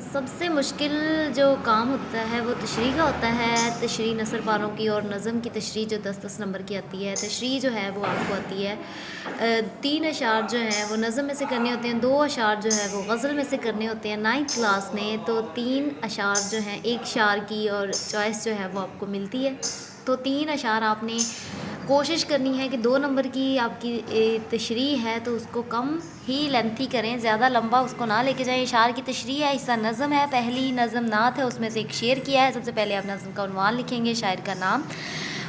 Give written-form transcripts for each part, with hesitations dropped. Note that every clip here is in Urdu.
سب سے مشکل جو کام ہوتا ہے وہ تشریح کا ہوتا ہے، تشریح نثر پاروں کی اور نظم کی تشریح جو 10 نمبر کی آتی ہے۔ تشریح جو ہے وہ آپ کو آتی ہے 3 اشعار جو ہیں وہ نظم میں سے کرنے ہوتے ہیں، 2 اشعار جو ہے وہ غزل میں سے کرنے ہوتے ہیں 9th کلاس میں، تو 3 اشعار جو ہیں ایک اشعار کی اور چوائس جو ہے وہ آپ کو ملتی ہے، تو 3 اشعار آپ نے کوشش کرنی ہے کہ 2 نمبر کی آپ کی تشریح ہے تو اس کو کم ہی لینتھی کریں، زیادہ لمبا اس کو نہ لے کے جائیں۔ اشعار کی تشریح ہے، حصہ نظم ہے، پہلی نظم نعت ہے، اس میں سے ایک شعر کیا ہے۔ سب سے پہلے آپ نظم کا عنوان لکھیں گے، شاعر کا نام،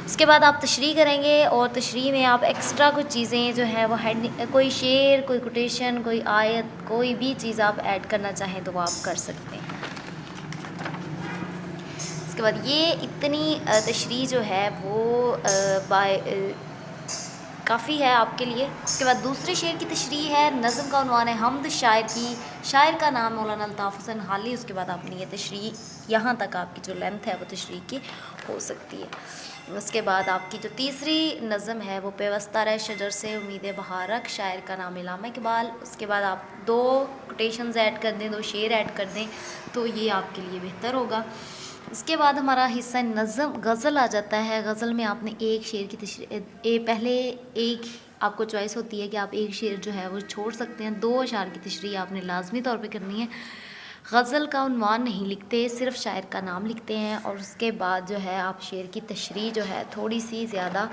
اس کے بعد آپ تشریح کریں گے، اور تشریح میں آپ ایکسٹرا کچھ چیزیں جو ہے وہ کوئی شعر، کوئی کوٹیشن، کوئی آیت، کوئی بھی چیز آپ ایڈ کرنا چاہیں تو وہ آپ کر سکتے ہیں۔ اس کے بعد یہ اتنی تشریح جو ہے وہ کافی ہے آپ کے لیے۔ اس کے بعد دوسرے شعر کی تشریح ہے، نظم کا عنوان ہے حمد شاعر کی، شاعر کا نام مولانا الطاف حسین حالی۔ اس کے بعد آپ نے یہ تشریح، یہاں تک آپ کی جو لینتھ ہے وہ تشریح کی ہو سکتی ہے۔ اس کے بعد آپ کی جو تیسری نظم ہے وہ پیوستہ رہ شجر سے امید بہارک، شاعر کا نام علامہ اقبال۔ اس کے بعد آپ 2 کوٹیشنز ایڈ کر دیں، 2 شعر ایڈ کر دیں تو یہ آپ کے لیے بہتر ہوگا۔ اس کے بعد ہمارا حصہ نظم غزل آ جاتا ہے۔ غزل میں آپ نے ایک شعر کی تشریح، پہلے ایک آپ کو چوائس ہوتی ہے کہ آپ ایک شعر جو ہے وہ چھوڑ سکتے ہیں، 2 اشعار کی تشریح آپ نے لازمی طور پہ کرنی ہے۔ غزل کا عنوان نہیں لکھتے، صرف شاعر کا نام لکھتے ہیں، اور اس کے بعد جو ہے آپ شعر کی تشریح جو ہے تھوڑی سی زیادہ،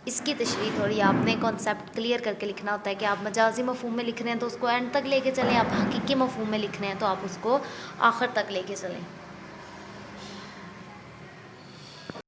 اس کی تشریح تھوڑی آپ نے کانسیپٹ کلیئر کر کے لکھنا ہوتا ہے کہ آپ مجازی مفہوم میں لکھ رہے ہیں تو اس کو اینڈ تک لے کے چلیں، آپ حقیقی مفہوم میں لکھ رہے ہیں تو آپ اس کو آخر تک لے کے چلیں۔